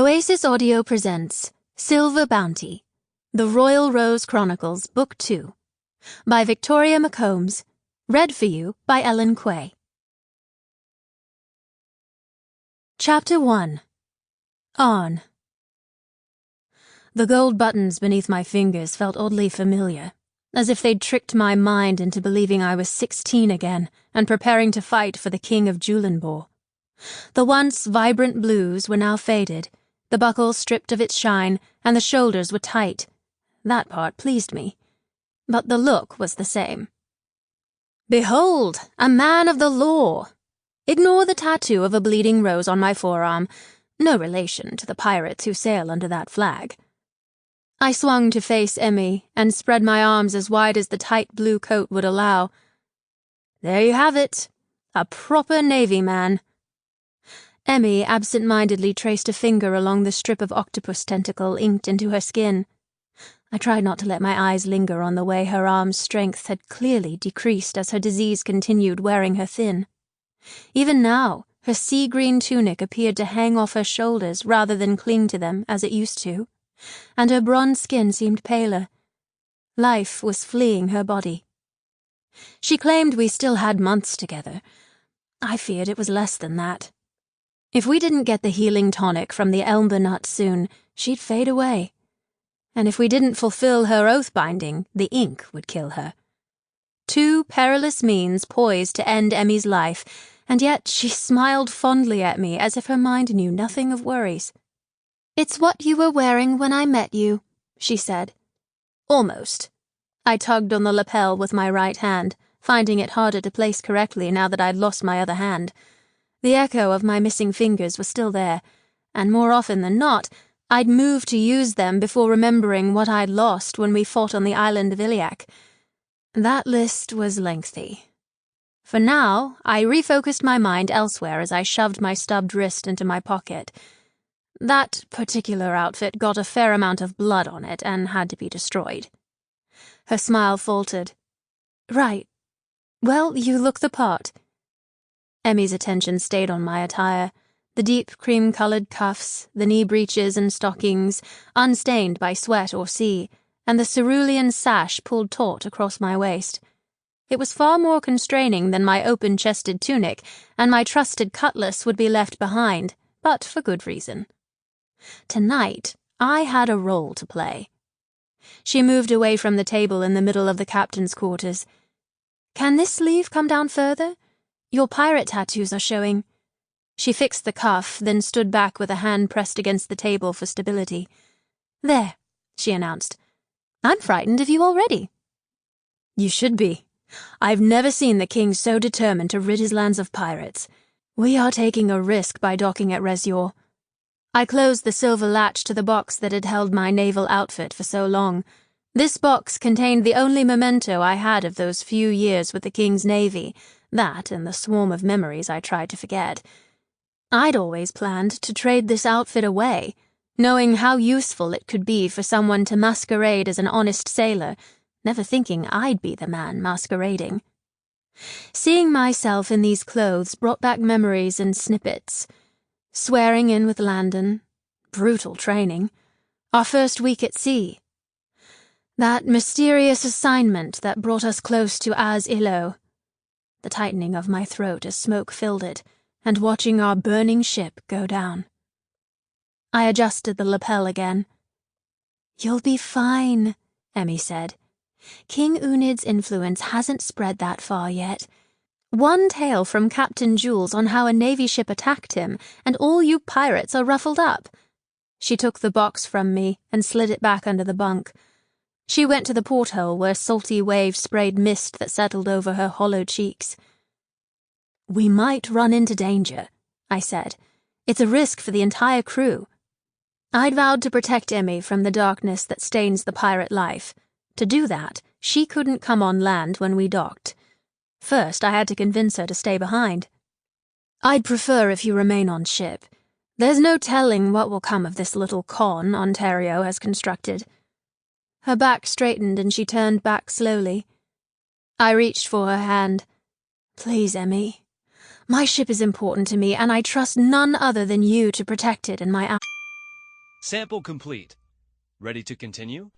Oasis Audio presents Silver Bounty, The Royal Rose Chronicles, Book 2, by Victoria Mccombs, read for you by Ellen Quay. Chapter 1. On. The gold buttons beneath my fingers felt oddly familiar, as if they'd tricked my mind into believing I was 16 again and preparing to fight for the King of Julenborg. The once vibrant blues were now faded, the buckle stripped of its shine, and the shoulders were tight. That part pleased me. But the look was the same. Behold, a man of the law! Ignore the tattoo of a bleeding rose on my forearm, no relation to the pirates who sail under that flag. I swung to face Emme and spread my arms as wide as the tight blue coat would allow. There you have it, a proper Navy man. Emme absent-mindedly traced a finger along the strip of octopus tentacle inked into her skin. I tried not to let my eyes linger on the way her arm's strength had clearly decreased as her disease continued wearing her thin. Even now, her sea-green tunic appeared to hang off her shoulders rather than cling to them as it used to, and her bronze skin seemed paler. Life was fleeing her body. She claimed we still had months together. I feared it was less than that. If we didn't get the healing tonic from the elder nut soon, she'd fade away. And if we didn't fulfill her oath-binding, the ink would kill her. Two perilous means poised to end Emme's life, and yet she smiled fondly at me as if her mind knew nothing of worries. "It's what you were wearing when I met you," she said. Almost. I tugged on the lapel with my right hand, finding it harder to place correctly now that I'd lost my other hand. The echo of my missing fingers was still there, and more often than not, I'd moved to use them before remembering what I'd lost when we fought on the island of Iliac. That list was lengthy. For now, I refocused my mind elsewhere as I shoved my stubbed wrist into my pocket. That particular outfit got a fair amount of blood on it and had to be destroyed. Her smile faltered. "Right. Well, you look the part." Emme's attention stayed on my attire, the deep cream-colored cuffs, the knee breeches and stockings, unstained by sweat or sea, and the cerulean sash pulled taut across my waist. It was far more constraining than my open-chested tunic, and my trusted cutlass would be left behind, but for good reason. Tonight, I had a role to play. She moved away from the table in the middle of the captain's quarters. "Can this sleeve come down further? Your pirate tattoos are showing." She fixed the cuff, then stood back with a hand pressed against the table for stability. "There," she announced. "I'm frightened of you already." "You should be. I've never seen the king so determined to rid his lands of pirates. We are taking a risk by docking at Resyor." I closed the silver latch to the box that had held my naval outfit for so long. This box contained the only memento I had of those few years with the king's navy, that and the swarm of memories I tried to forget. I'd always planned to trade this outfit away, knowing how useful it could be for someone to masquerade as an honest sailor, never thinking I'd be the man masquerading. Seeing myself in these clothes brought back memories and snippets. Swearing in with Landon, brutal training, our first week at sea. That mysterious assignment that brought us close to Az-Ilo. The tightening of my throat as smoke filled it, and watching our burning ship go down. I adjusted the lapel again. "You'll be fine," Emme said. "King Unid's influence hasn't spread that far yet. One tale from Captain Jules on how a navy ship attacked him, and all you pirates are ruffled up." She took the box from me and slid it back under the bunk. She went to the porthole where salty waves sprayed mist that settled over her hollow cheeks. "We might run into danger," I said. "It's a risk for the entire crew." I'd vowed to protect Emme from the darkness that stains the pirate life. To do that, she couldn't come on land when we docked. First, I had to convince her to stay behind. "I'd prefer if you remain on ship. There's no telling what will come of this little con Ontario has constructed." Her back straightened and she turned back slowly. I reached for her hand. "Please, Emme. My ship is important to me, and I trust none other than you to protect it in my Sample complete. Ready to continue?